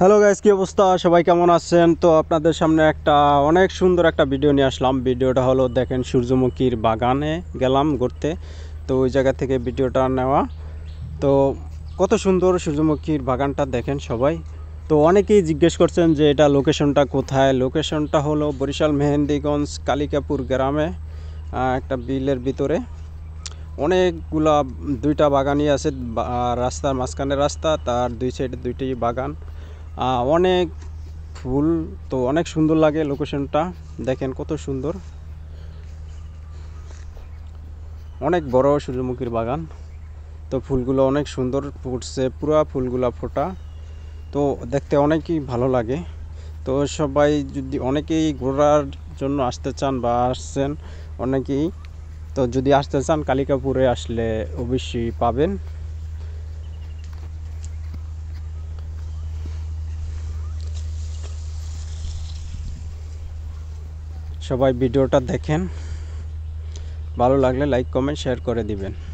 Hello guys, কি অবস্থা? সবাই কেমন আছেন? তো আপনাদের সামনে একটা অনেক সুন্দর একটা ভিডিও নিয়ে আসলাম। ভিডিওটা হলো, দেখেন, সূর্যমুখীর বাগানে গেলাম ঘুরতে। তো ওই জায়গা থেকে ভিডিওটা নেওয়া। তো কত সুন্দর সূর্যমুখীর বাগানটা দেখেন সবাই। তো অনেকেই জিজ্ঞেস করছেন যে এটা লোকেশনটা কোথায়। লোকেশনটা হলো বরিশাল মেহেন্দিগঞ্জ কালিকাপুর গ্রামে, একটা বিলের ভিতরে। অনেকগুলা দুইটা বাগানই আছে, রাস্তার মাঝখানে রাস্তা, তার দুই সাইডে দুইটি বাগান, অনেক ফুল। তো অনেক সুন্দর লাগে লোকেশনটা, দেখেন কত সুন্দর, অনেক বড় সূর্যমুখীর বাগান। তো ফুলগুলো অনেক সুন্দর ফুটছে, পুরা ফুলগুলা ফোটা। তো দেখতে অনেকই ভালো লাগে। তো সবাই যদি অনেকেই ঘোরার জন্য আসতে চান বা আসছেন অনেকেই, তো যদি আসতে চান কালিকাপুরে আসলে অবশ্যই পাবেন। সবাই ভিডিওটা দেখেন, ভালো লাগলে লাইক কমেন্ট শেয়ার করে দিবেন।